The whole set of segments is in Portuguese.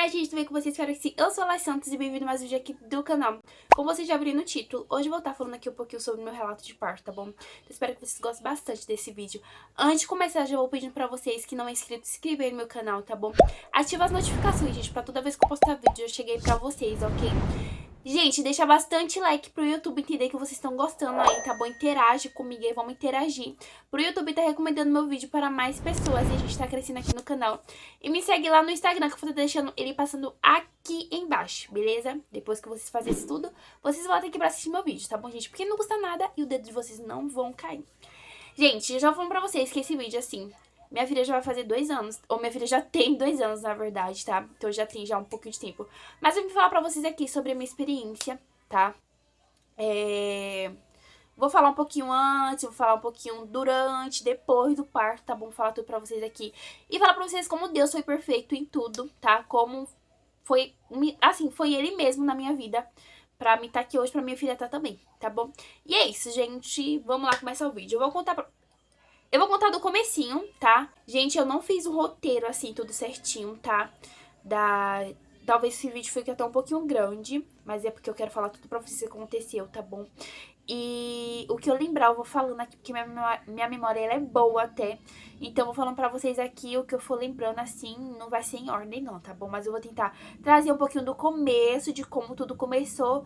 Ai, gente, tudo bem com vocês? Espero que sim. Eu sou a Lai Santos e bem-vindo a mais um vídeo aqui do canal. Como vocês já viram no título, hoje eu vou estar falando aqui um pouquinho sobre o meu relato de parto, tá bom? Eu espero que vocês gostem bastante desse vídeo. Antes de começar, já vou pedindo pra vocês que não é inscrito, se inscrever no meu canal, tá bom? Ativa as notificações, gente, pra toda vez que eu postar vídeo eu cheguei pra vocês, ok? Gente, deixa bastante like pro YouTube entender que vocês estão gostando aí, tá bom? Interage comigo aí, vamos interagir. Pro YouTube tá recomendando meu vídeo para mais pessoas e a gente tá crescendo aqui no canal. E me segue lá no Instagram que eu vou estar deixando ele passando aqui embaixo, beleza? Depois que vocês fazerem isso tudo, vocês voltam aqui pra assistir meu vídeo, tá bom, gente? Porque não custa nada e o dedo de vocês não vão cair. Gente, eu já vou falando pra vocês que esse vídeo, assim, minha filha já vai fazer 2 anos, ou minha filha já tem 2 anos, na verdade, tá? Então já tem já um pouquinho de tempo. Mas eu vim falar pra vocês aqui sobre a minha experiência, tá? Vou falar um pouquinho antes, vou falar um pouquinho durante, depois do parto, tá bom? Vou falar tudo pra vocês aqui. E falar pra vocês como Deus foi perfeito em tudo, tá? Como foi, assim, foi Ele mesmo na minha vida pra mim estar aqui hoje, pra minha filha estar também, tá bom? E é isso, gente. Vamos lá começar o vídeo. Eu vou contar do comecinho, tá? Gente, eu não fiz um roteiro assim, tudo certinho, tá? Talvez esse vídeo fique até um pouquinho grande, mas é porque eu quero falar tudo pra vocês o que aconteceu, tá bom? E o que eu lembrar eu vou falando aqui, porque minha memória ela é boa até. Então eu vou falando pra vocês aqui o que eu for lembrando assim, não vai ser em ordem não, tá bom? Mas eu vou tentar trazer um pouquinho do começo, de como tudo começou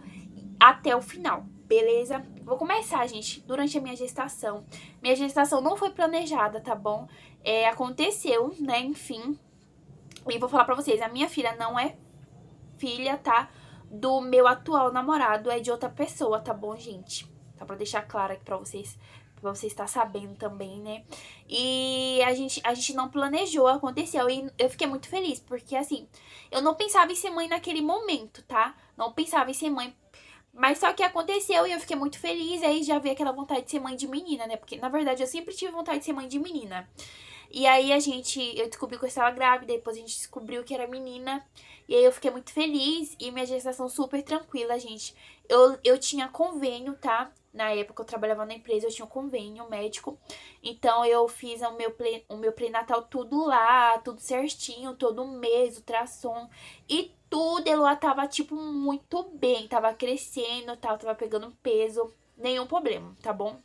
até o final, beleza? Vou começar, gente, durante a minha gestação. Minha gestação não foi planejada, tá bom? Aconteceu, né, enfim. E vou falar pra vocês, a minha filha não é filha, tá? Do meu atual namorado, é de outra pessoa, tá bom, gente? Só pra deixar claro aqui pra vocês estar sabendo também, né? E a gente não planejou, aconteceu. E eu fiquei muito feliz, porque assim, eu não pensava em ser mãe naquele momento, tá? Não pensava em ser mãe. Mas só que aconteceu e eu fiquei muito feliz, aí já veio aquela vontade de ser mãe de menina, né? Porque, na verdade, eu sempre tive vontade de ser mãe de menina. E aí eu descobri que eu estava grávida, depois a gente descobriu que era menina. E aí eu fiquei muito feliz e minha gestação super tranquila, gente. Eu tinha convênio, tá? Na época eu trabalhava na empresa, eu tinha um convênio médico. Então eu fiz o meu pré-natal tudo lá, tudo certinho, todo mês, ultrassom. E tudo, ela tava, tipo, muito bem. Tava crescendo, tava pegando peso. Nenhum problema, tá bom?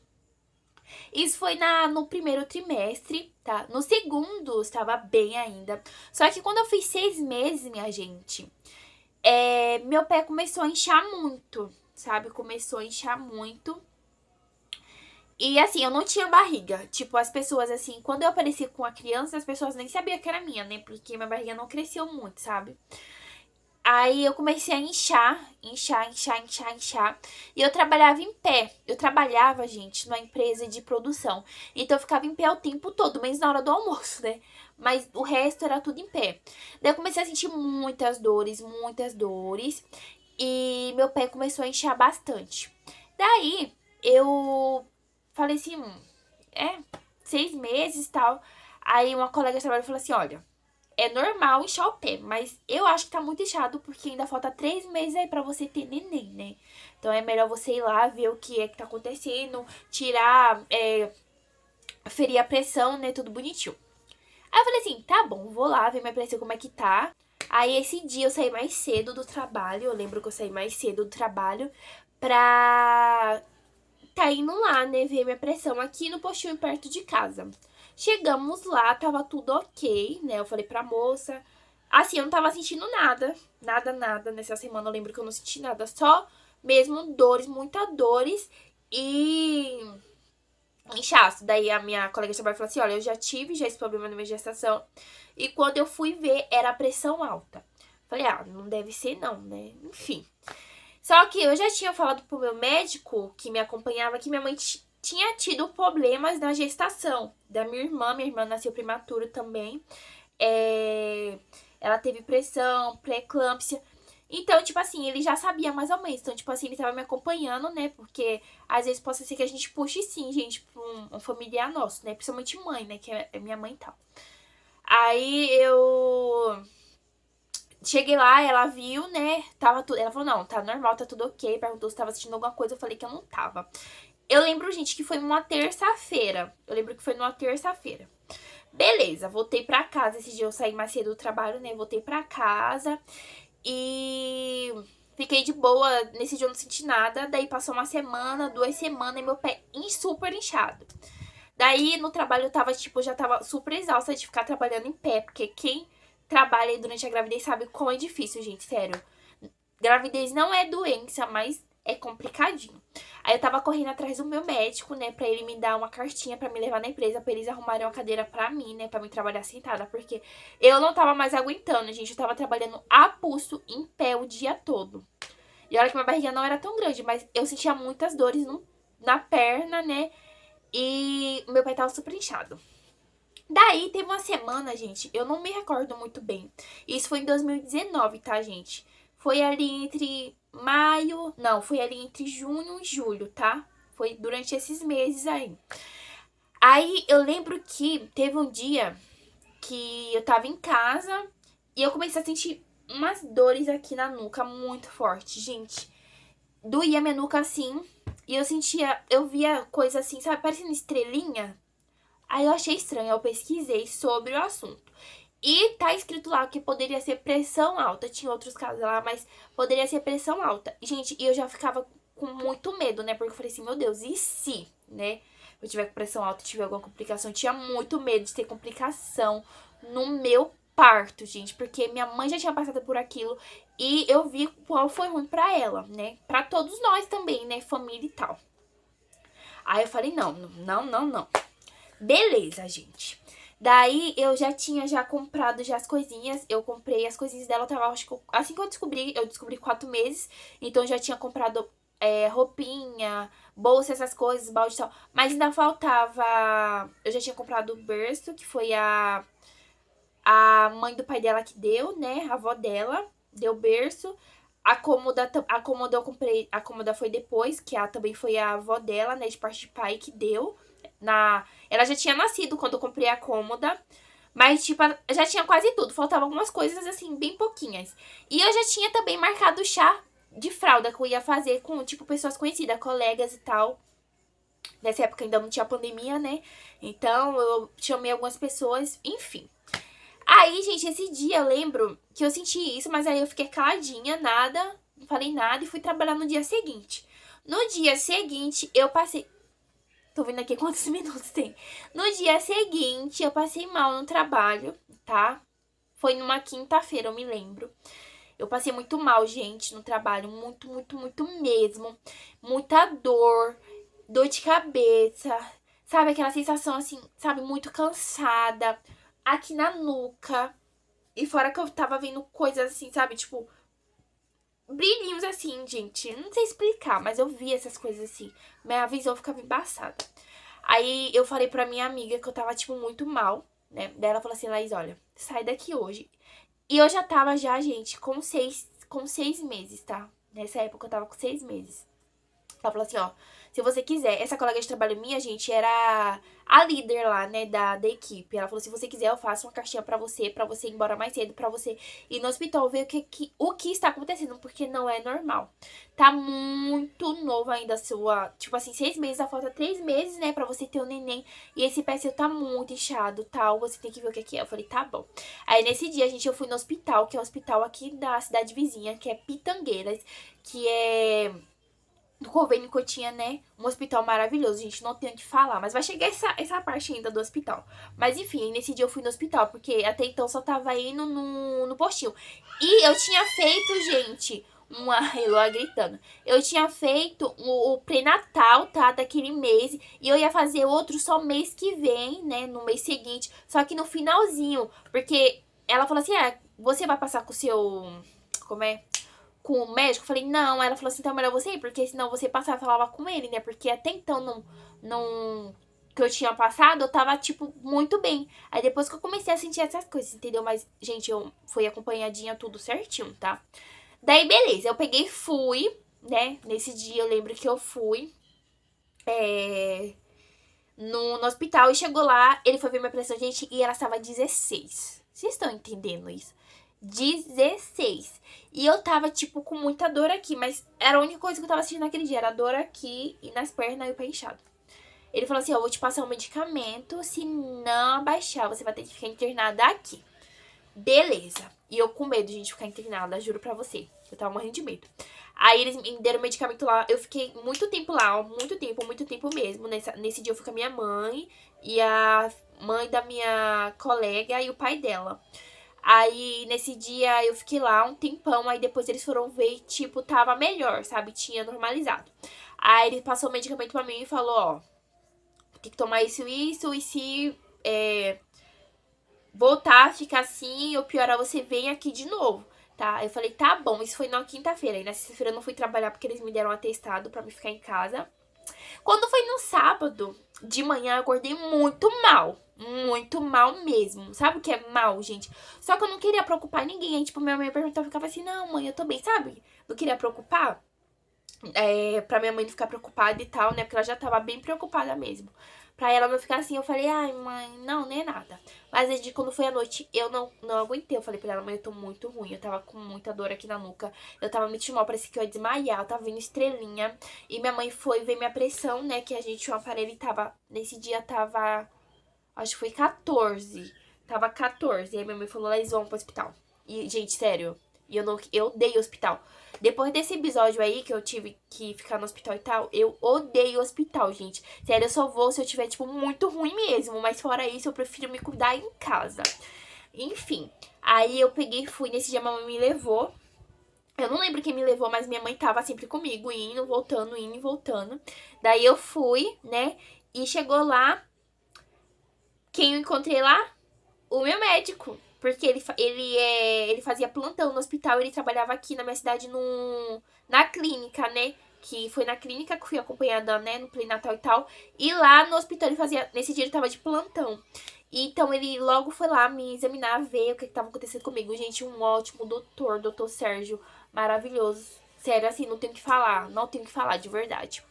Isso foi no primeiro trimestre, tá? No segundo, estava bem ainda. Só que quando eu fiz 6 meses, minha gente, meu pé começou a inchar muito, sabe? Começou a inchar muito. E assim, eu não tinha barriga. Tipo, as pessoas, assim, quando eu apareci com a criança, as pessoas nem sabiam que era minha, né? Porque minha barriga não cresceu muito, sabe? Aí eu comecei a inchar. E eu trabalhava em pé. Eu trabalhava, gente, numa empresa de produção. Então eu ficava em pé o tempo todo, menos na hora do almoço, né? Mas o resto era tudo em pé. Daí eu comecei a sentir muitas dores, muitas dores. E meu pé começou a inchar bastante. Daí eu falei assim, 6 meses e tal. Aí uma colega de trabalho falou assim, olha, é normal inchar o pé, mas eu acho que tá muito inchado porque ainda falta 3 meses aí pra você ter neném, né? Então é melhor você ir lá ver o que é que tá acontecendo, tirar, ferir a pressão, né? Tudo bonitinho. Aí eu falei assim, tá bom, vou lá ver minha pressão como é que tá. Aí esse dia eu saí mais cedo do trabalho, eu lembro que eu saí mais cedo do trabalho pra tá indo lá, né, ver minha pressão aqui no postinho perto de casa. Chegamos lá, tava tudo ok, né? Eu falei pra moça. Assim, eu não tava sentindo nada. Nada. Nessa semana eu lembro que eu não senti nada. Só mesmo dores, muitas dores e inchaço. Daí a minha colega de trabalho falou assim, olha, eu já tive esse problema na minha gestação. E quando eu fui ver, era a pressão alta. Falei, não deve ser não, né? Enfim. Só que eu já tinha falado pro meu médico que me acompanhava que minha mãe tinha tido problemas na gestação da minha irmã nasceu prematura também. Ela teve pressão, pré-eclâmpsia. Então, tipo assim, ele já sabia mais ou menos. Então, tipo assim, ele tava me acompanhando, né? Porque às vezes pode ser que a gente puxe sim, gente, pra um familiar nosso, né? Principalmente mãe, né? Que é minha mãe e tal. Aí eu cheguei lá, ela viu, né? Tava tudo. Ela falou, não, tá normal, tá tudo ok. Perguntou se tava sentindo alguma coisa. Eu falei que eu não tava. Eu lembro, gente, que foi numa terça-feira. Beleza, voltei pra casa. Esse dia eu saí mais cedo do trabalho, né? Voltei pra casa e fiquei de boa. Nesse dia eu não senti nada. Daí passou uma semana, 2 semanas e meu pé super inchado. Daí no trabalho eu tava, tipo, já tava super exausta de ficar trabalhando em pé. Porque quem trabalha aí durante a gravidez sabe como é difícil, gente, sério. Gravidez não é doença, mas é complicadinho. Aí eu tava correndo atrás do meu médico, né, pra ele me dar uma cartinha pra me levar na empresa, pra eles arrumarem uma cadeira pra mim, né, pra mim trabalhar sentada, porque eu não tava mais aguentando, gente, eu tava trabalhando a pulso, em pé, o dia todo. E olha que minha barriga não era tão grande, mas eu sentia muitas dores na perna, né, e meu pé tava super inchado. Daí teve uma semana, gente, eu não me recordo muito bem. Isso foi em 2019, tá, gente? Foi ali entre maio, não, foi ali entre junho e julho, tá? Foi durante esses meses aí. Aí eu lembro que teve um dia que eu tava em casa e eu comecei a sentir umas dores aqui na nuca muito forte, gente. Doía minha nuca assim e eu sentia, eu via coisa assim, sabe, parecendo estrelinha. Aí eu achei estranho, eu pesquisei sobre o assunto. E tá escrito lá que poderia ser pressão alta. Tinha outros casos lá, mas poderia ser pressão alta. Gente, e eu já ficava com muito medo, né? Porque eu falei assim, meu Deus, e se, né? Eu tiver com pressão alta, tiver alguma complicação. Eu tinha muito medo de ter complicação no meu parto, gente. Porque minha mãe já tinha passado por aquilo. E eu vi qual foi ruim pra ela, né? Pra todos nós também, né? Família e tal. Aí eu falei, não, não, não, não. Beleza, gente. Daí eu já tinha comprado já as coisinhas. Eu comprei as coisinhas dela, eu tava, acho que assim que eu descobri 4 meses. Então eu já tinha comprado roupinha, bolsa, essas coisas, balde e tal. Mas ainda faltava. Eu já tinha comprado o berço, que foi a mãe do pai dela que deu, né? A avó dela deu berço. A cômoda eu comprei. A cômoda foi depois, que também foi a avó dela, né? De parte de pai que deu. Ela já tinha nascido quando eu comprei a cômoda. Mas, tipo, já tinha quase tudo. Faltavam algumas coisas, assim, bem pouquinhas. E eu já tinha também marcado o chá de fralda que eu ia fazer com, tipo, pessoas conhecidas, colegas e tal. Nessa época ainda não tinha pandemia, né? Então, eu chamei algumas pessoas, enfim. Aí, gente, esse dia eu lembro que eu senti isso, mas aí eu fiquei caladinha, nada, não falei nada e fui trabalhar no dia seguinte. No dia seguinte, eu passei. Tô vendo aqui quantos minutos tem. No dia seguinte, eu passei mal no trabalho, tá? Foi numa quinta-feira, eu me lembro. Eu passei muito mal, gente, no trabalho. Muito, muito, muito mesmo. Muita dor, dor de cabeça. Sabe aquela sensação assim, sabe, muito cansada. Aqui na nuca. E fora que eu tava vendo coisas assim, sabe, tipo, brilhinhos assim, gente. Não sei explicar, mas eu vi essas coisas assim. Minha visão ficava embaçada. Aí eu falei pra minha amiga que eu tava, tipo, muito mal, né? Daí ela falou assim, Laís, olha, sai daqui hoje. E eu já tava, gente, com seis meses, tá? Nessa época eu tava com 6 meses. Ela falou assim, ó, se você quiser, essa colega de trabalho minha, gente, era a líder lá, né, da equipe. Ela falou, se você quiser, eu faço uma caixinha pra você ir embora mais cedo, pra você ir no hospital ver o que está acontecendo, porque não é normal. Tá muito novo ainda a sua, tipo assim, 6 meses, falta 3 meses, né, pra você ter o neném. E esse pé seu tá muito inchado, tal, você tem que ver o que é. Eu falei, tá bom. Aí nesse dia, gente, eu fui no hospital, que é o hospital aqui da cidade vizinha, que é Pitangueiras, que é do convênio que eu tinha, né? Um hospital maravilhoso, gente, não tenho o que falar. Mas vai chegar essa parte ainda do hospital. Mas enfim, nesse dia eu fui no hospital, porque até então só tava indo no postinho. E eu tinha feito, gente, Eloa gritando. Eu tinha feito o pré-natal, tá? Daquele mês. E eu ia fazer outro só mês que vem, né? No mês seguinte. Só que no finalzinho. Porque ela falou assim, você vai passar com o seu... Como é? Com o médico, eu falei, não. Ela falou assim, então é melhor você ir, porque senão você passar e falava com ele, né? Porque até então não que eu tinha passado, eu tava, tipo, muito bem. Aí depois que eu comecei a sentir essas coisas, entendeu? Mas, gente, eu fui acompanhadinha tudo certinho, tá? Daí, beleza, eu peguei e fui, né? Nesse dia eu lembro que eu fui no hospital e chegou lá, ele foi ver minha pressão, gente, e ela estava 16. Vocês estão entendendo isso? 16. E eu tava, tipo, com muita dor aqui, mas era a única coisa que eu tava sentindo naquele dia. Era dor aqui e nas pernas e o pé inchado. Ele falou assim, ó, eu vou te passar um medicamento, se não abaixar, você vai ter que ficar internada aqui. Beleza. E eu com medo, gente, de ficar internada, juro pra você. Eu tava morrendo de medo. Aí eles me deram medicamento lá. Eu fiquei muito tempo lá, ó, muito tempo mesmo. Nesse dia eu fui com a minha mãe e a mãe da minha colega e o pai dela. Aí, nesse dia, eu fiquei lá um tempão, aí depois eles foram ver e, tipo, tava melhor, sabe? Tinha normalizado. Aí ele passou o medicamento pra mim e falou, ó, tem que tomar isso, e se voltar a ficar assim ou piorar, você vem aqui de novo, tá? Eu falei, tá bom, isso foi na quinta-feira. Aí na sexta-feira eu não fui trabalhar porque eles me deram um atestado pra me ficar em casa. Quando foi no sábado, de manhã, eu acordei muito mal. Muito mal mesmo. Sabe o que é mal, gente? Só que eu não queria preocupar ninguém. Aí, tipo, minha mãe perguntava, eu ficava assim, não, mãe, eu tô bem, sabe? Não queria preocupar. Pra minha mãe não ficar preocupada e tal, né? Porque ela já tava bem preocupada mesmo. Pra ela não ficar assim, eu falei, ai, mãe, não, nem é nada. Mas aí, quando foi à noite, eu não aguentei. Eu falei pra ela, mãe, eu tô muito ruim. Eu tava com muita dor aqui na nuca. Eu tava me mal, parecia que eu ia desmaiar. Eu tava vendo estrelinha. E minha mãe foi ver minha pressão, né? Que a gente tinha um aparelho e tava. Nesse dia tava. Acho que foi 14. Tava 14. E aí minha mãe falou, eles vão pro hospital. E, gente, sério. E eu odeio hospital. Depois desse episódio aí, que eu tive que ficar no hospital e tal, eu odeio hospital, gente. Sério, eu só vou se eu tiver, tipo, muito ruim mesmo. Mas fora isso, eu prefiro me cuidar em casa. Enfim. Aí eu peguei e fui. Nesse dia a mamãe me levou. Eu não lembro quem me levou, mas minha mãe tava sempre comigo, indo, voltando, indo e voltando. Daí eu fui, né? E chegou lá. Quem eu encontrei lá? O meu médico. Porque ele fazia plantão no hospital, ele trabalhava aqui na minha cidade na clínica, né? Que foi na clínica que eu fui acompanhada, né, no pré-natal e tal. E lá no hospital ele fazia. Nesse dia ele tava de plantão. Então ele logo foi lá me examinar, ver o que tava acontecendo comigo. Gente, um ótimo doutor Sérgio. Maravilhoso. Sério, assim, não tenho o que falar. Não tenho o que falar, de verdade.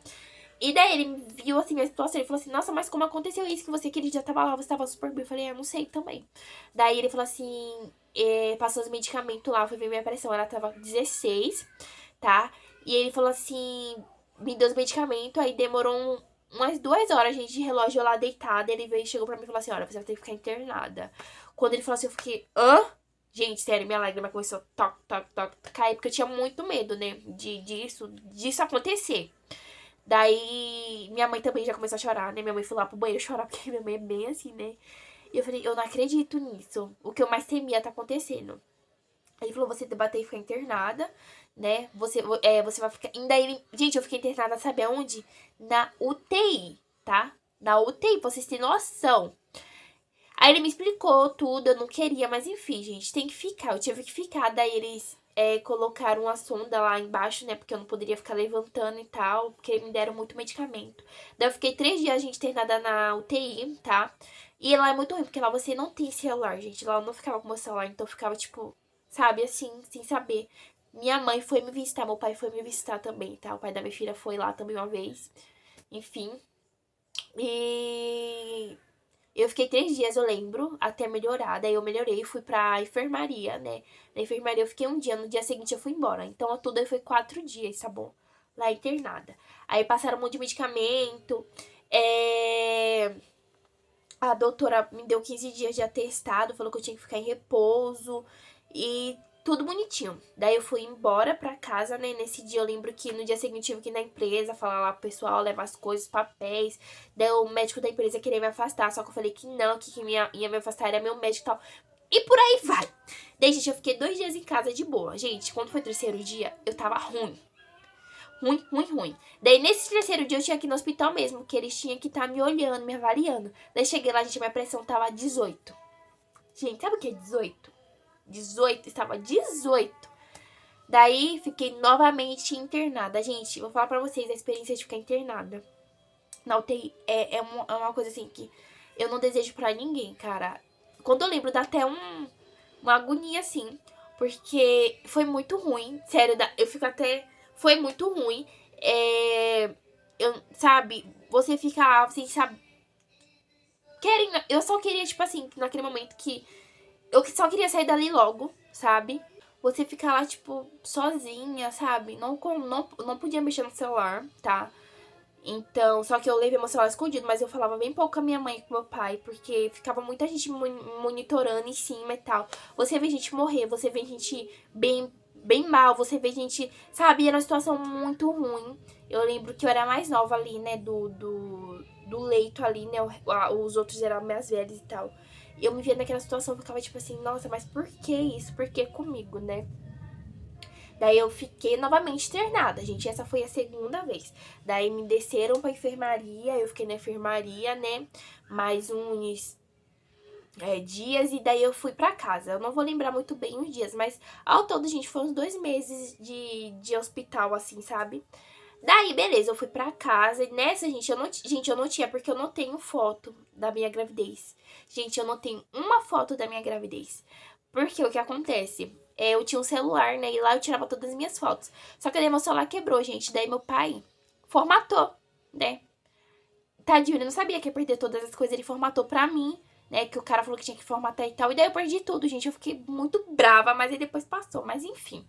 E daí ele viu assim a situação, ele falou assim, nossa, mas como aconteceu isso que você aquele dia tava lá, você tava super bem. Eu falei, eu não sei também. Daí ele falou assim, passou os medicamentos lá, foi ver minha pressão, ela tava 16, tá? E ele falou assim, me deu os medicamentos, aí demorou umas 2 horas, gente, de relógio lá deitada. Ele veio e chegou pra mim e falou assim, olha, você vai ter que ficar internada. Quando ele falou assim, eu fiquei, hã? Gente, sério, minha lágrima começou a toc, toc, toc, cair, porque eu tinha muito medo, né, disso acontecer. Daí, minha mãe também já começou a chorar, né? Minha mãe foi lá pro banheiro chorar, porque minha mãe é bem assim, né? E eu falei, eu não acredito nisso. O que eu mais temia tá acontecendo. Ele falou, você debater e ficar internada, né? Você vai ficar... Ainda ele... Gente, eu fiquei internada, sabe aonde? Na UTI, tá? Na UTI, pra vocês terem noção. Aí ele me explicou tudo, eu não queria, mas enfim, gente, tem que ficar. Eu tive que ficar, daí eles colocaram uma sonda lá embaixo, né? Porque eu não poderia ficar levantando e tal, porque me deram muito medicamento. Daí eu fiquei 3 dias, a gente internada na UTI, tá? E lá é muito ruim, porque lá você não tem celular, gente. Lá eu não ficava com meu celular, então eu ficava, tipo, sabe, assim, sem saber. Minha mãe foi me visitar, meu pai foi me visitar também, tá? O pai da minha filha foi lá também uma vez. Enfim. E eu fiquei 3 dias, eu lembro, até melhorar. Daí eu melhorei e fui pra enfermaria, né? Na enfermaria eu fiquei um dia, no dia seguinte eu fui embora. Então, ao todo aí foi 4 dias, tá bom? Lá internada. Aí passaram um monte de medicamento. A doutora me deu 15 dias de atestado, falou que eu tinha que ficar em repouso. E tudo bonitinho. Daí eu fui embora pra casa, né? Nesse dia eu lembro que no dia seguinte eu tive que ir na empresa, falar lá pro pessoal, levar as coisas, papéis. Daí o médico da empresa queria me afastar, só que eu falei que não, que quem ia me afastar era meu médico e tal. E por aí vai. Daí, gente, eu fiquei 2 dias em casa de boa. Gente, quando foi o terceiro dia, eu tava ruim. Ruim, ruim, ruim. Daí, nesse terceiro dia, eu tinha que ir no hospital mesmo, que eles tinham que estar me olhando, me avaliando. Daí, cheguei lá, gente, minha pressão tava 18. Gente, sabe o que é 18? 18, estava 18. Daí, fiquei novamente internada. Gente, vou falar pra vocês a experiência de ficar internada na UTI é uma coisa assim que eu não desejo pra ninguém, cara. Quando eu lembro, dá até uma agonia, assim, porque foi muito ruim. Sério, eu fico até... Foi muito ruim. Sabe, você fica lá, você sabe... Eu só queria, tipo assim, naquele momento que... Eu só queria sair dali logo, sabe? Você ficar lá, tipo, sozinha, sabe? Não podia mexer no celular, tá? Então, só que eu levei meu celular escondido, mas eu falava bem pouco com a minha mãe e com meu pai, porque ficava muita gente monitorando em cima e tal. Você vê gente morrer, você vê gente bem mal, você vê gente, sabe, era uma situação muito ruim. Eu lembro que eu era mais nova ali, né, do leito ali, né, os outros eram mais velhos e tal. E eu me via naquela situação, eu ficava tipo assim, nossa, mas por que isso? Por que comigo, né? Daí eu fiquei novamente internada, gente. Essa foi a segunda vez. Daí me desceram pra enfermaria, eu fiquei na enfermaria, né? Mais uns dias e daí eu fui pra casa. Eu não vou lembrar muito bem os dias, mas ao todo, gente, foram uns 2 meses de hospital, assim, sabe? Daí, beleza, eu fui pra casa e nessa, gente, eu não tinha, porque eu não tenho foto da minha gravidez. Gente, eu não tenho uma foto da minha gravidez. Porque o que acontece? Eu tinha um celular, né? E lá eu tirava todas as minhas fotos. Só que daí meu celular quebrou, gente. Daí meu pai formatou, né? Tadinho, ele não sabia que ia perder todas as coisas. Ele formatou pra mim, né? Que o cara falou que tinha que formatar e tal. E daí eu perdi tudo, gente. Eu fiquei muito brava, mas aí depois passou. Mas enfim,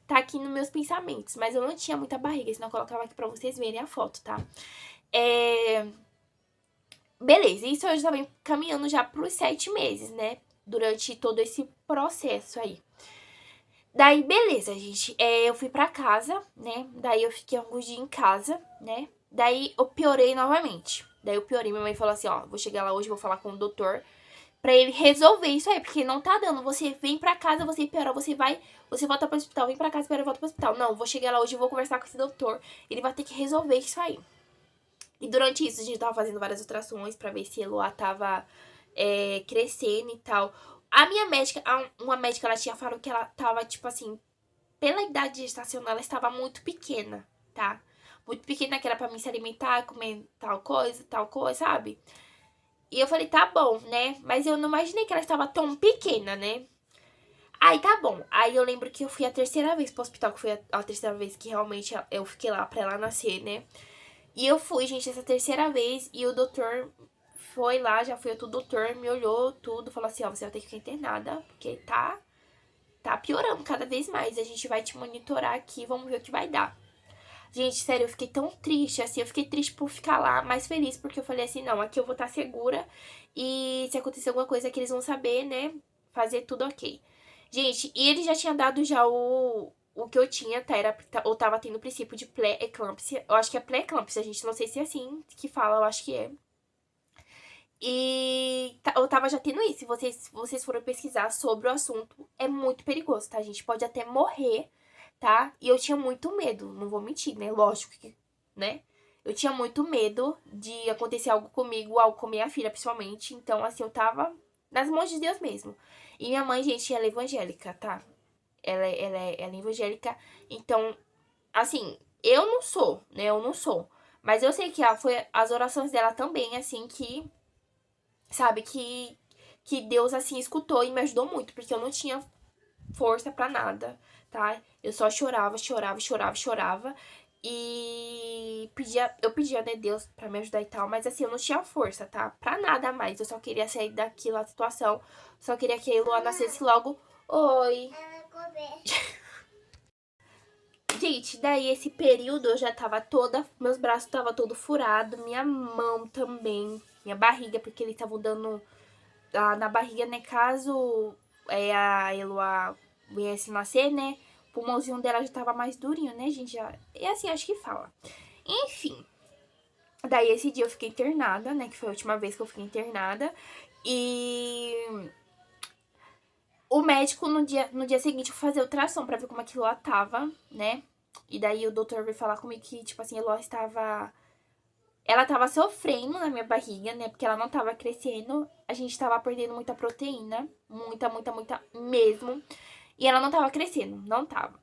tá aqui nos meus pensamentos. Mas eu não tinha muita barriga, senão eu colocava aqui pra vocês verem a foto, tá? Beleza, isso eu já tava caminhando já pros 7 meses, né? Durante todo esse processo aí. Daí, beleza, gente. Eu fui pra casa, né? Daí eu fiquei alguns dias em casa, né? Daí eu piorei novamente. Daí eu piorei. Minha mãe falou assim, ó, vou chegar lá hoje, vou falar com o doutor pra ele resolver isso aí, porque não tá dando. Você vem pra casa, você piora, você volta pro hospital, vem pra casa, piora, volta pro hospital. Não, vou chegar lá hoje, vou conversar com esse doutor. Ele vai ter que resolver isso aí. E durante isso, a gente tava fazendo várias ultrações pra ver se a Eloá tava crescendo e tal. A minha médica, uma médica, ela tinha falado que ela tava, tipo assim, pela idade gestacional, ela estava muito pequena, tá? Muito pequena, que era pra mim se alimentar, comer tal coisa, sabe? E eu falei, tá bom, né? Mas eu não imaginei que ela estava tão pequena, né? Aí tá bom. Aí eu lembro que eu fui a terceira vez pro hospital, que foi a terceira vez que realmente eu fiquei lá pra ela nascer, né? E eu fui, gente, essa terceira vez, e o doutor foi lá, já foi outro doutor, me olhou tudo, falou assim, ó, você vai ter que ficar internada, porque tá piorando cada vez mais. A gente vai te monitorar aqui, vamos ver o que vai dar. Gente, sério, eu fiquei tão triste, assim, eu fiquei triste por ficar lá, mas feliz, porque eu falei assim, não, aqui eu vou estar segura, e se acontecer alguma coisa que eles vão saber, né, fazer tudo ok. Gente, e ele já tinha dado já o que eu tinha, tá? Eu tava tendo o princípio de pré-eclâmpsia. Eu acho que é pré-eclâmpsia, gente. Não sei se é assim que fala, eu acho que é. E eu tava já tendo isso. Se vocês forem pesquisar sobre o assunto, é muito perigoso, tá? A gente pode até morrer, tá? E eu tinha muito medo, não vou mentir, né? Lógico que, né? Eu tinha muito medo de acontecer algo comigo, algo com minha filha, principalmente. Então, assim, eu tava nas mãos de Deus mesmo. E minha mãe, gente, ela é evangélica, tá? Ela é evangélica. Então, assim, eu não sou, né? Eu não sou. Mas eu sei que foi as orações dela também, assim, que, sabe, que Deus, assim, escutou e me ajudou muito. Porque eu não tinha força pra nada, tá? Eu só chorava, chorava, chorava, chorava. E eu pedia, né, Deus pra me ajudar e tal. Mas, assim, eu não tinha força, tá? Pra nada mais. Eu só queria sair daquela situação. Só queria que a Eloá nascesse logo. Oi. Gente, daí esse período eu já tava toda. Meus braços tava todo furado, minha mão também, minha barriga, porque eles estavam dando na barriga, né? Caso a Eloá viesse nascer, né? O pulmãozinho dela já tava mais durinho, né, gente? E assim, acho que fala. Enfim. Daí esse dia eu fiquei internada, né? Que foi a última vez que eu fiquei internada. E o médico, no dia seguinte, foi fazer ultrassom pra ver como aquilo lá tava, né? E daí o doutor veio falar comigo que, tipo assim, a Eloy estava... Ela tava sofrendo na minha barriga, né? Porque ela não tava crescendo. A gente tava perdendo muita proteína. Muita, muita, muita mesmo. E ela não tava crescendo. Não tava.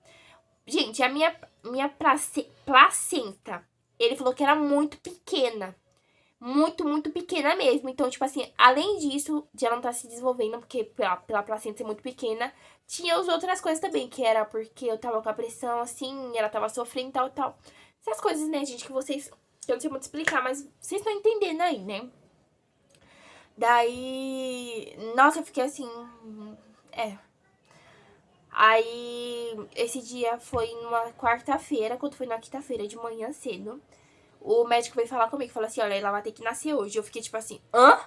Gente, a minha placenta, ele falou que era muito pequena. Muito, muito pequena mesmo. Então, tipo assim, além disso, de ela não estar se desenvolvendo, porque pela placenta ser muito pequena, tinha as outras coisas também, que era porque eu tava com a pressão assim, ela tava sofrendo e tal, tal. Essas coisas, né, gente, que vocês. Que eu não sei muito explicar, mas vocês estão entendendo aí, né? Daí. Nossa, eu fiquei assim. É. Aí, esse dia foi numa quarta-feira, quando foi na quinta-feira de manhã cedo. o médico veio falar comigo, falou assim, olha, ela vai ter que nascer hoje. Eu fiquei tipo assim, hã?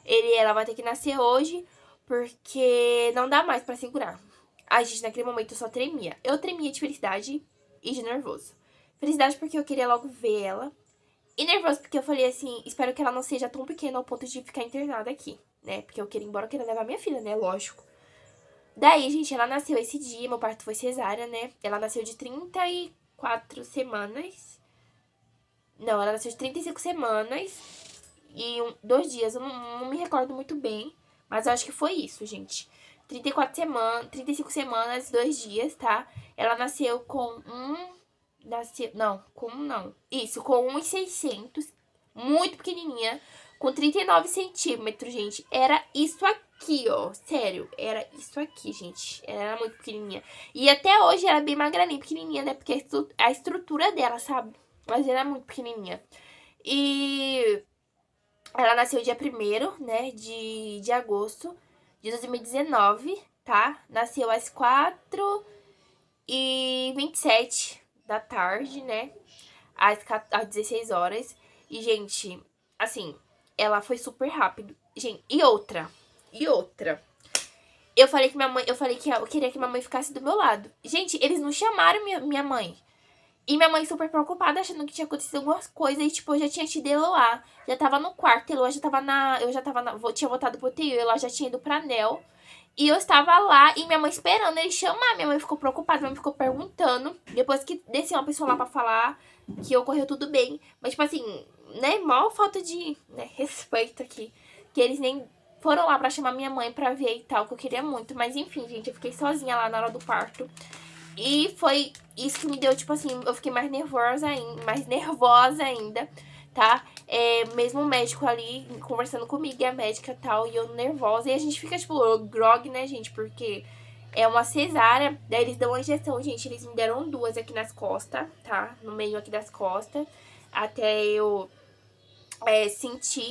Ela vai ter que nascer hoje, porque não dá mais pra segurar. A gente, naquele momento, eu só tremia. Eu tremia de felicidade e de nervoso. Felicidade porque eu queria logo ver ela. E nervoso porque eu falei assim, espero que ela não seja tão pequena ao ponto de ficar internada aqui, né? Porque eu queria ir embora, eu queria levar minha filha, né? Lógico. Daí, gente, ela nasceu esse dia, meu parto foi cesárea, né? Ela nasceu de 34 semanas. Não, ela nasceu de 35 semanas e 2 dias. Eu não me recordo muito bem, mas eu acho que foi isso, gente. 34 semanas, 35 semanas, 2 dias, tá? Ela nasceu com não, com não. Isso, com 1,600, muito pequenininha, com 39 centímetros, gente. Era isso aqui, ó. Sério, era isso aqui, gente. Ela era muito pequenininha. E até hoje ela é bem magrinha, pequenininha, né? Porque a estrutura dela, sabe? Mas ela é muito pequenininha. E ela nasceu dia 1º, né, de agosto de 2019, tá? Nasceu às 4h27 da tarde, né? Às 16 horas. E, gente, assim, ela foi super rápido. Gente, e outra. Eu falei que eu queria que minha mãe ficasse do meu lado. Gente, eles não chamaram minha mãe. E minha mãe super preocupada, achando que tinha acontecido algumas coisas. E, tipo, eu já tinha tido Eloá. Já tava no quarto. Eloá já tava tinha voltado pro UTI. Eloá já tinha ido pra ANEL. E eu estava lá e minha mãe esperando ele chamar. Minha mãe ficou preocupada, minha mãe ficou perguntando. Depois que desceu uma pessoa lá pra falar que ocorreu tudo bem. Mas, tipo assim, né, maior falta de, né, respeito aqui. Que eles nem foram lá pra chamar minha mãe pra ver e tal, que eu queria muito. Mas, enfim, gente, eu fiquei sozinha lá na hora do parto. E foi isso que me deu, tipo assim, eu fiquei mais nervosa ainda, tá? Mesmo o médico ali conversando comigo e a médica e tal, e eu nervosa. E a gente fica, tipo, grog, né, gente? Porque é uma cesárea, daí eles dão uma injeção, gente. Eles me deram 2 aqui nas costas, tá? No meio aqui das costas. Até eu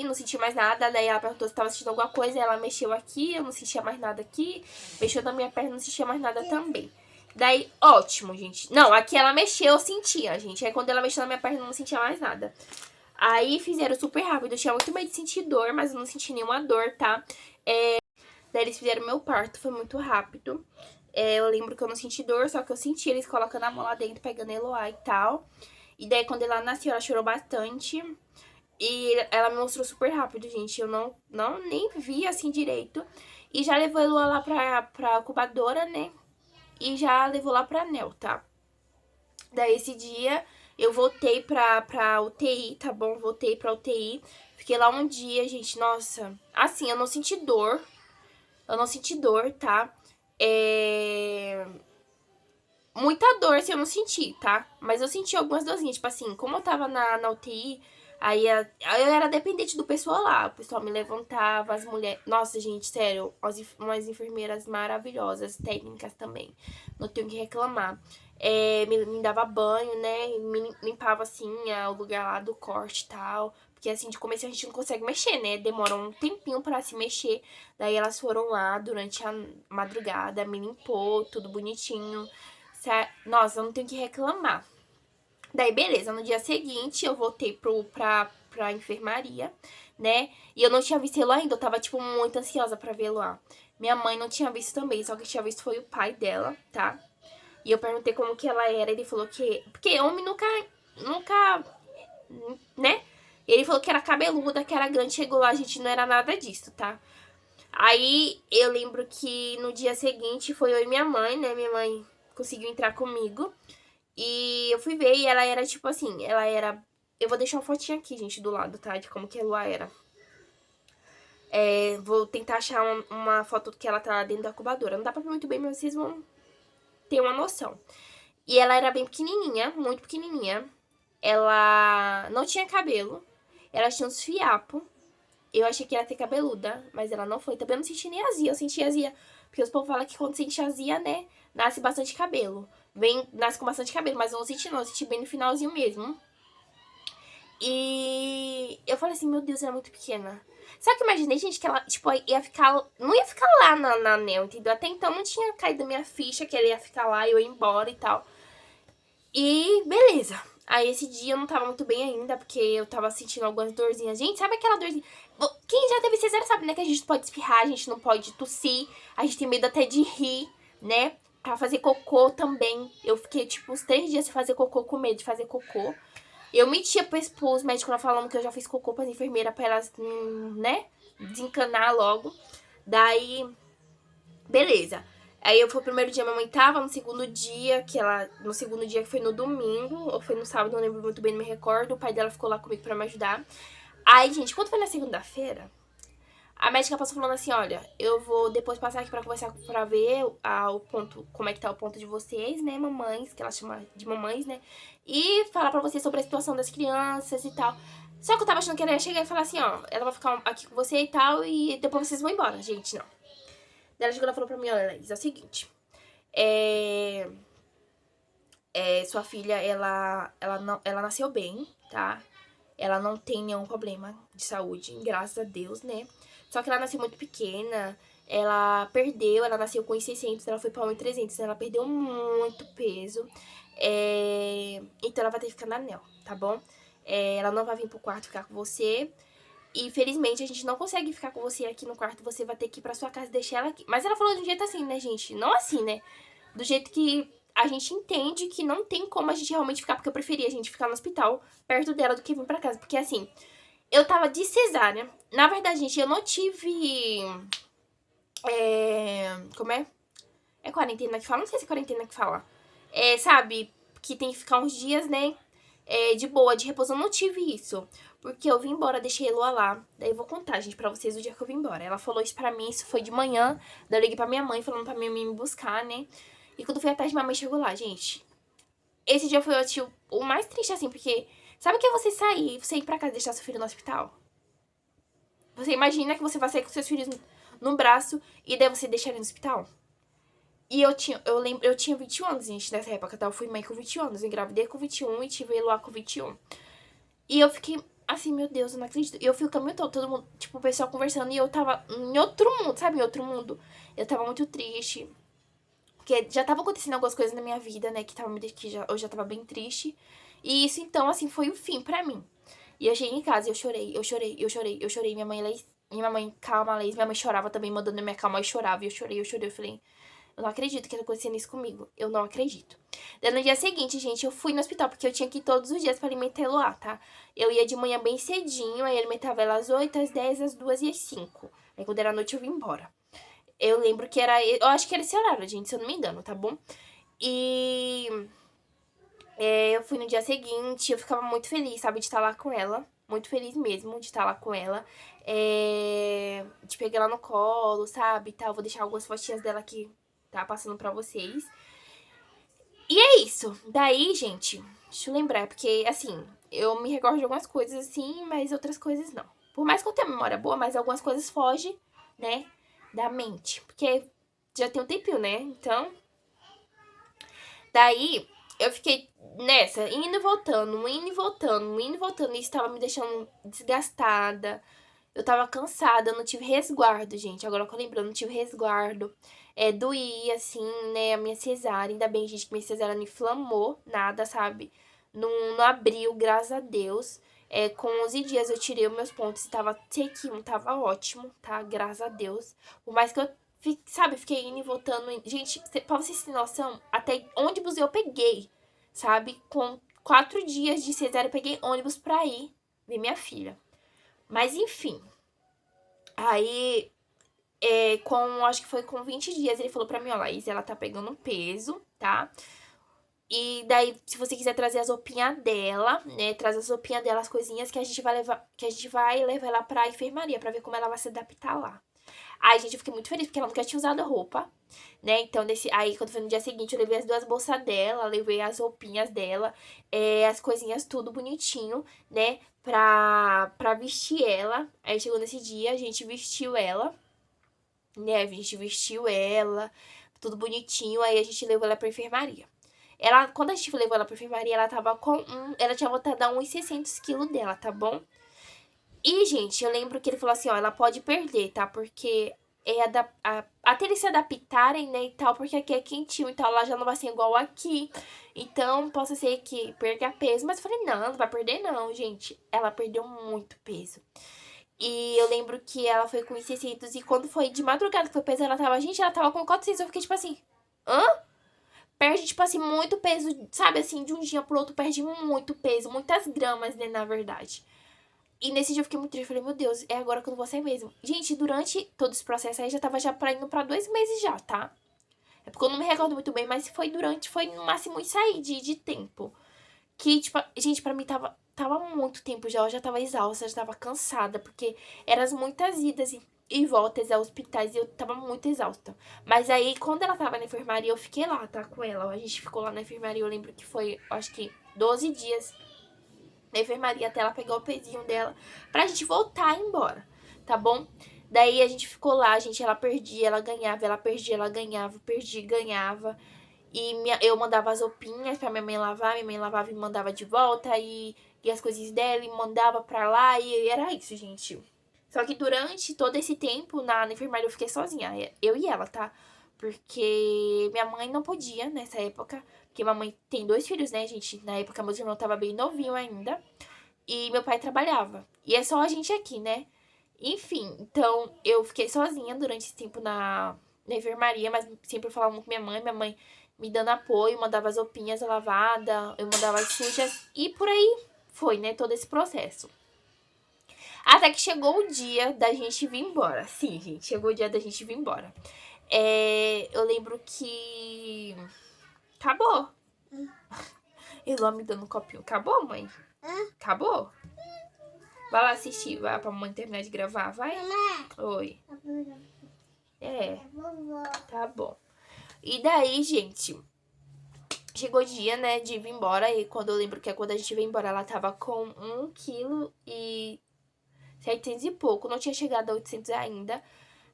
não senti mais nada. Daí ela perguntou se tava sentindo alguma coisa. Ela mexeu aqui, eu não sentia mais nada aqui. Mexeu na minha perna, não sentia mais nada também. Daí, ótimo, gente. Não, aqui ela mexeu, eu sentia, gente. Aí quando ela mexeu na minha perna, eu não sentia mais nada. Aí fizeram super rápido. Eu tinha muito medo de sentir dor, mas eu não senti nenhuma dor, tá? Daí eles fizeram meu parto, foi muito rápido. Eu lembro que eu não senti dor, só que eu senti eles colocando a mão lá dentro, pegando Eloá e tal. E daí quando ela nasceu, ela chorou bastante. E ela me mostrou super rápido, gente. Eu não nem vi assim direito. E já levou a Eloá lá pra incubadora, né? E já levou lá pra ANEL, tá? Daí esse dia eu voltei pra UTI, tá bom? Voltei pra UTI. Fiquei lá um dia, gente, nossa. Assim, eu não senti dor. Eu não senti dor, tá? Muita dor, assim, eu não senti, tá? Mas eu senti algumas dorzinhas, tipo assim, como eu tava na UTI, aí eu era dependente do pessoal lá. O pessoal me levantava, as mulheres... Nossa, gente, sério, umas enfermeiras maravilhosas, técnicas também. Não tenho o que reclamar. Me dava banho, né? Me limpava, assim, o lugar lá do corte e tal. Porque, assim, de começo a gente não consegue mexer, né? Demora um tempinho pra se mexer. Daí elas foram lá durante a madrugada, me limpou, tudo bonitinho. Nossa, eu não tenho que reclamar. Daí, beleza, no dia seguinte eu voltei pra enfermaria, né? E eu não tinha visto ele ainda, eu tava, tipo, muito ansiosa pra vê-lo lá. Minha mãe não tinha visto também, só que tinha visto foi o pai dela, tá? E eu perguntei como que ela era, ele falou que... Porque homem nunca, né? Ele falou que era cabeluda, que era grande, chegou lá, a gente não era nada disso, tá? Aí, eu lembro que no dia seguinte foi eu e minha mãe, né? Minha mãe conseguiu entrar comigo. E eu fui ver e ela era, tipo assim, ela era... Eu vou deixar uma fotinha aqui, gente, do lado, tá? De como que ela era. Vou tentar achar uma foto que ela tá dentro da incubadora. Não dá pra ver muito bem, mas vocês vão ter uma noção. E ela era bem pequenininha, muito pequenininha. Ela não tinha cabelo. Ela tinha uns fiapos. Eu achei que ia ter cabeluda, mas ela não foi. Também eu não senti nem azia. Eu senti azia. Porque os povos falam que quando sente azia, né, nasce bastante cabelo. Nasce com bastante cabelo, mas eu não senti não. Eu senti bem no finalzinho mesmo. E eu falei assim, meu Deus, ela é muito pequena. Só que eu imaginei, gente, que ela, tipo, ia ficar... Não ia ficar lá na anel, entendeu? Até então não tinha caído a minha ficha que ela ia ficar lá e eu ia embora e tal. E beleza. Aí esse dia eu não tava muito bem ainda, porque eu tava sentindo algumas dorzinhas. Gente, sabe aquela dorzinha? Quem já teve cesárea sabe, né? Que a gente pode espirrar, a gente não pode tossir, a gente tem medo até de rir, né? Pra fazer cocô também. Eu fiquei, tipo, uns 3 dias sem fazer cocô, com medo de fazer cocô. Eu mentia pros médicos lá falando que eu já fiz cocô pras enfermeiras pra elas, né? Desencanar logo. Daí, beleza. Aí eu fui o primeiro dia, minha mãe tava, no segundo dia, no segundo dia que foi no domingo, ou foi no sábado, não lembro muito bem, não me recordo, o pai dela ficou lá comigo pra me ajudar. Aí, gente, quando foi na segunda-feira, a médica passou falando assim, olha, eu vou depois passar aqui pra conversar, pra ver o ponto, como é que tá o ponto de vocês, né, mamães, que ela chama de mamães, né, e falar pra vocês sobre a situação das crianças e tal. Só que eu tava achando que ela ia chegar e falar assim, ó, ela vai ficar aqui com você e tal, e depois vocês vão embora. Gente, não. Daí ela chegou e falou pra mim, olha, Laís, é o seguinte, sua filha, ela nasceu bem, tá? Ela não tem nenhum problema de saúde, graças a Deus, né? Só que ela nasceu muito pequena, ela nasceu com 1,600, ela foi pra 1,300, ela perdeu muito peso. Então ela vai ter que ficar na anel, tá bom? Ela não vai vir pro quarto ficar com você. E felizmente a gente não consegue ficar com você aqui no quarto, você vai ter que ir pra sua casa e deixar ela aqui. Mas ela falou de um jeito assim, né, gente? Não assim, né? Do jeito que a gente entende que não tem como a gente realmente ficar, porque eu preferia a gente ficar no hospital perto dela do que vir pra casa. Porque assim, eu tava de cesárea. Na verdade, gente, eu não tive. Como é? É quarentena que fala? Não sei se é quarentena que fala. Sabe? Que tem que ficar uns dias, né? De boa, de repouso. Eu não tive isso. Porque eu vim embora, deixei a Eloa lá. Daí eu vou contar, gente, pra vocês o dia que eu vim embora. Ela falou isso pra mim, isso foi de manhã. Daí eu liguei pra minha mãe, falando pra minha mãe me buscar, né? E quando foi à tarde, minha mãe chegou lá, gente. Esse dia foi o mais triste, assim, porque... Sabe o que é você sair, você ir pra casa e deixar seu filho no hospital? Você imagina que você vai sair com seus filhos no braço e daí você deixar ele no hospital? E eu tinha 21 anos, gente, nessa época, tá? Eu fui mãe com 21 anos, eu engravidei com 21 e tive ele lá com 21. E eu fiquei assim, meu Deus, eu não acredito. E eu fui o caminho todo mundo, tipo, o pessoal conversando e eu tava em outro mundo, sabe? Em outro mundo. Eu tava muito triste. Porque já tava acontecendo algumas coisas na minha vida, né? Eu já tava bem triste. E isso, então, assim, foi o fim pra mim. E eu cheguei em casa e eu chorei, eu chorei, eu chorei, eu chorei. Minha mãe, calma, Laís. Minha mãe chorava também, mandando eu me acalmar e chorava. E eu chorei, eu chorei. Eu falei, eu não acredito que tá acontecendo isso comigo. Eu não acredito. Daí no dia seguinte, gente, eu fui no hospital, porque eu tinha que ir todos os dias pra alimentar ela lá, tá? Eu ia de manhã bem cedinho, aí alimentava ela às 8, às 10, às 2 e às 5. Aí quando era noite eu vim embora. Eu lembro que eu acho que era esse horário, gente, se eu não me engano, tá bom? E eu fui no dia seguinte, eu ficava muito feliz, sabe, de estar lá com ela. Muito feliz mesmo de estar lá com ela. De pegar ela no colo, sabe, tal. Vou deixar algumas fotinhas dela aqui, tá, passando pra vocês. E é isso. Daí, gente, deixa eu lembrar, porque, assim, eu me recordo de algumas coisas, assim, mas outras coisas não. Por mais que eu tenha memória boa, mas algumas coisas fogem, né, da mente. Porque já tem um tempinho, né? Então, daí eu fiquei nessa, indo e voltando, indo e voltando, indo e voltando. E isso tava me deixando desgastada. Eu tava cansada, eu não tive resguardo, gente. Agora que eu lembro, eu não tive resguardo. Doía, assim, né, a minha cesárea. Ainda bem, gente, que minha cesárea não inflamou nada, sabe? Não abriu, graças a Deus. Com 11 dias eu tirei os meus pontos e tava sequinho, tava ótimo, tá? Graças a Deus. Por mais que eu, sabe, fiquei indo e voltando. Gente, pra vocês terem noção, até ônibus eu peguei, sabe? Com 4 dias de cesárea eu peguei ônibus pra ir ver minha filha. Mas enfim, aí, acho que foi com 20 dias, ele falou pra mim, ó, Laís, ela tá pegando peso, tá? E daí, se você quiser trazer as roupinhas dela, né, traz as roupinhas dela, as coisinhas que a gente vai levar ela pra enfermaria, pra ver como ela vai se adaptar lá. Aí, gente, eu fiquei muito feliz, porque ela nunca tinha usado roupa, né? Então, aí, quando foi no dia seguinte, eu levei as 2 bolsas dela, levei as roupinhas dela, as coisinhas tudo bonitinho, né? Pra vestir ela. Aí, chegou nesse dia, a gente vestiu ela, né? A gente vestiu ela, tudo bonitinho. Aí, a gente levou ela pra enfermaria. Quando a gente levou ela pra enfermaria, ela tava ela tinha voltado a dar 1,600 quilos dela, tá bom? E, gente, eu lembro que ele falou assim, ó, ela pode perder, tá? Porque até eles se adaptarem, né, e tal, porque aqui é quentinho, então lá já não vai ser igual aqui. Então, possa ser que perca peso. Mas eu falei, não vai perder não, gente. Ela perdeu muito peso. E eu lembro que ela foi com 1.600 e quando foi de madrugada que foi pesar, ela tava com 400. Eu fiquei tipo assim, hã? Perde, tipo assim, muito peso, sabe, assim, de um dia pro outro perde muito peso, muitas gramas, né, na verdade. E nesse dia eu fiquei muito triste, falei, meu Deus, é agora que eu não vou sair mesmo. Gente, durante todo esse processo aí, já tava já indo pra 2 meses já, tá? É porque eu não me recordo muito bem, mas foi no máximo isso aí de tempo. Que, tipo, gente, pra mim tava muito tempo já, eu já tava exausta, já tava cansada, porque eram muitas idas e voltas a hospitais e eu tava muito exausta. Mas aí, quando ela tava na enfermaria, eu fiquei lá, tá, com ela. A gente ficou lá na enfermaria, eu lembro que foi, acho que 12 dias na enfermaria até ela pegar o pezinho dela pra gente voltar embora, tá bom? Daí a gente ficou lá, ela perdia, ela ganhava, ela perdia, ela ganhava, perdia, ganhava. E eu mandava as roupinhas pra minha mãe lavava e mandava de volta, e as coisas dela, e mandava pra lá, e era isso, gente. Só que durante todo esse tempo, na enfermaria, eu fiquei sozinha, eu e ela, tá? Porque minha mãe não podia nessa época, porque minha mãe tem 2 filhos, né, gente? Na época, meu irmão tava bem novinho ainda, e meu pai trabalhava. E é só a gente aqui, né? Enfim, então eu fiquei sozinha durante esse tempo na enfermaria, mas sempre falava com minha mãe me dando apoio, mandava as roupinhas lavadas, eu mandava as sujas, e por aí foi, né, todo esse processo. Até que chegou o dia da gente vir embora. Sim, gente, chegou o dia da gente vir embora. Eu lembro que acabou. Elô me dando um copinho. Acabou, mãe? Acabou? Vai lá assistir, vai pra mãe terminar de gravar, vai? Oi. É, tá bom. E daí, gente, chegou o dia, né, de vir embora. E quando eu lembro que quando a gente veio embora, ela tava com 1,7 kg e pouco. Não tinha chegado a 800 ainda.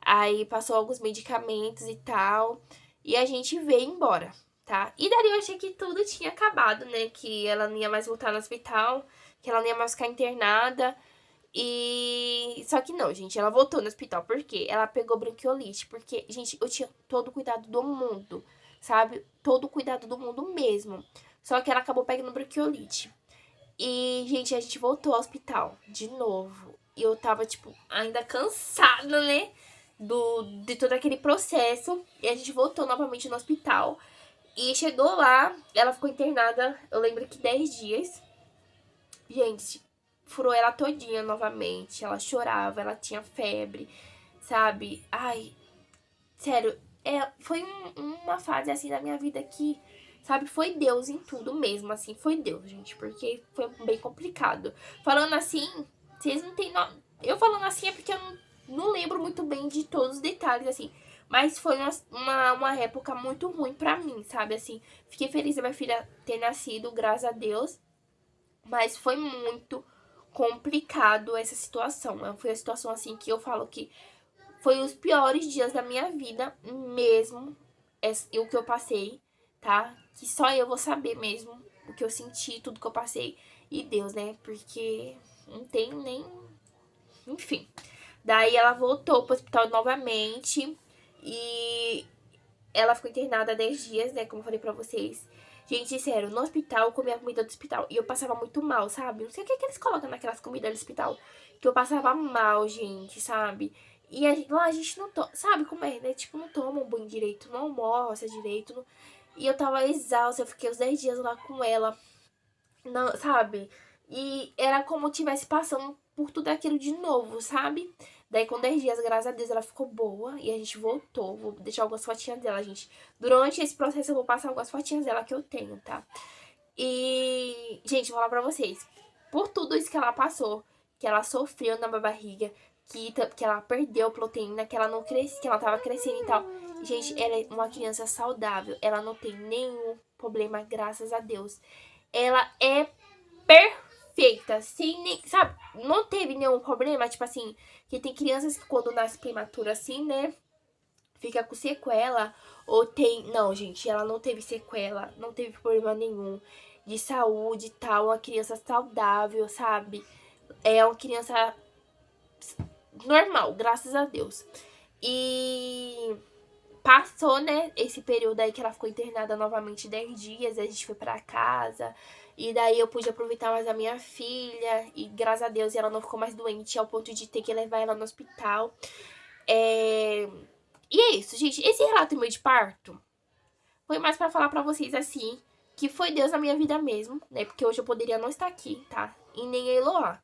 Aí passou alguns medicamentos e tal. E a gente veio embora, tá? E dali eu achei que tudo tinha acabado, né? Que ela não ia mais voltar no hospital, que ela não ia mais ficar internada. E só que não, gente, ela voltou no hospital. Por quê? Ela pegou bronquiolite. Porque, gente, eu tinha todo o cuidado do mundo, sabe? Todo o cuidado do mundo mesmo. Só que ela acabou pegando bronquiolite. E, gente, a gente voltou ao hospital de novo. E eu tava, tipo, ainda cansada, né? De todo aquele processo. E a gente voltou novamente no hospital. E chegou lá, ela ficou internada, eu lembro que 10 dias. Gente, furou ela todinha novamente. Ela chorava, ela tinha febre, sabe? Ai, sério, foi uma fase assim da minha vida que, sabe, foi Deus em tudo mesmo, assim, foi Deus, gente, porque foi bem complicado. Falando assim, vocês não têm. Eu falando assim é porque eu não lembro muito bem de todos os detalhes, assim. Mas foi uma época muito ruim pra mim, sabe? Assim, fiquei feliz da minha filha ter nascido, graças a Deus. Mas foi muito complicado essa situação. Foi a situação assim que eu falo que foi os piores dias da minha vida mesmo. O que eu passei, tá? Que só eu vou saber mesmo o que eu senti, tudo que eu passei. E Deus, né? Porque não tem nem. Enfim. Daí ela voltou pro hospital novamente. E ela ficou internada 10 dias, né? Como eu falei pra vocês. Gente, sério, no hospital eu comia a comida do hospital. E eu passava muito mal, sabe? Não sei o que, que eles colocam naquelas comidas do hospital. Que eu passava mal, gente, sabe? E lá a gente não toma. Sabe como é, né? Tipo, não toma um banho direito, não almoça direito. E eu tava exausta, eu fiquei os 10 dias lá com ela. Não, sabe? E era como eu estivesse passando por tudo aquilo de novo, sabe? Daí, com 10 dias, graças a Deus, ela ficou boa e a gente voltou. Vou deixar algumas fotinhas dela, gente. Durante esse processo, eu vou passar algumas fotinhas dela que eu tenho, tá? E, gente, vou falar pra vocês. Por tudo isso que ela passou, que ela sofreu na barriga, que ela perdeu proteína, que ela não cresce, que ela tava crescendo e tal. Gente, ela é uma criança saudável. Ela não tem nenhum problema, graças a Deus. Ela é perfeita, sem nem, sabe, não teve nenhum problema, tipo assim, que tem crianças que quando nasce prematura assim, né, fica com sequela, ou tem, não, gente, ela não teve sequela, não teve problema nenhum de saúde e tal, uma criança saudável, sabe, é uma criança normal, graças a Deus. E passou, né, esse período aí que ela ficou internada novamente 10 dias, a gente foi pra casa. E daí eu pude aproveitar mais a minha filha. E graças a Deus ela não ficou mais doente ao ponto de ter que levar ela no hospital. E é isso, gente. Esse relato meu de parto foi mais pra falar pra vocês, assim, que foi Deus na minha vida mesmo, né? Porque hoje eu poderia não estar aqui, tá? E nem a Eloá.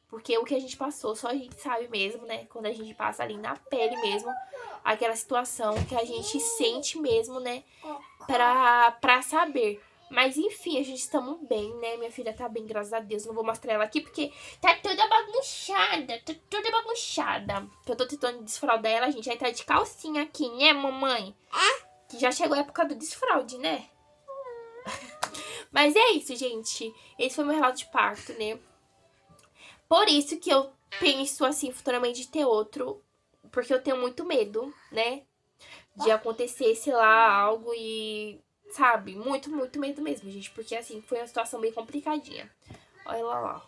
Porque o que a gente passou, só a gente sabe mesmo, né? Quando a gente passa ali na pele mesmo, aquela situação que a gente sente mesmo, né? Pra saber. Mas enfim, a gente estamos bem, né? Minha filha tá bem, graças a Deus. Não vou mostrar ela aqui porque tá toda bagunçada. Tá toda bagunçada. Eu tô tentando desfraldar ela, gente. Aí tá de calcinha aqui, né, mamãe? Que já chegou a época do desfraude, né? Mas é isso, gente. Esse foi meu relato de parto, né? Por isso que eu penso, assim, futuramente de ter outro. Porque eu tenho muito medo, né? De acontecer, sei lá, algo e... Sabe? Muito, muito medo mesmo, gente. Porque, assim, foi uma situação bem complicadinha. Olha lá.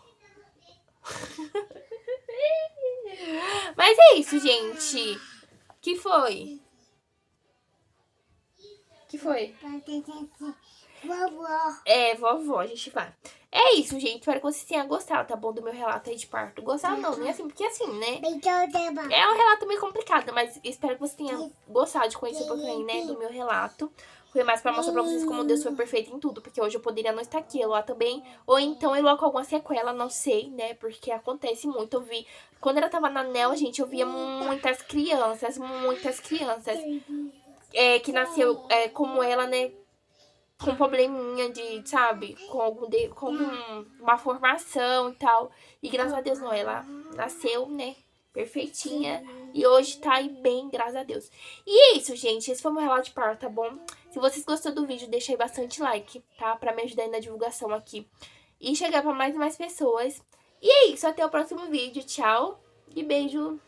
Mas é isso, gente. Que foi? Que foi? Vovó. É, vovó, a gente vai. É isso, gente. Espero que vocês tenham gostado, tá bom? Do meu relato aí de parto. Gostado não, né? Assim, porque assim, né? É um relato meio complicado, mas espero que vocês tenham gostado de conhecer um pouquinho, né? Do meu relato. Foi mais pra mostrar pra vocês como Deus foi perfeito em tudo. Porque hoje eu poderia não estar aqui, Eloá também. Ou então Eloá com alguma sequela, não sei, né? Porque acontece muito. Eu vi... Quando ela tava na Nel, gente, eu via muitas crianças. Que nasceu como ela, né? Com probleminha de, sabe, com uma formação e tal. E graças a Deus não, ela nasceu, né, perfeitinha. E hoje tá aí bem, graças a Deus. E é isso, gente, esse foi o meu relato de parto, tá bom? Se vocês gostaram do vídeo, deixa aí bastante like, tá? Pra me ajudar aí na divulgação aqui. E chegar pra mais e mais pessoas. E é isso, até o próximo vídeo. Tchau e beijo!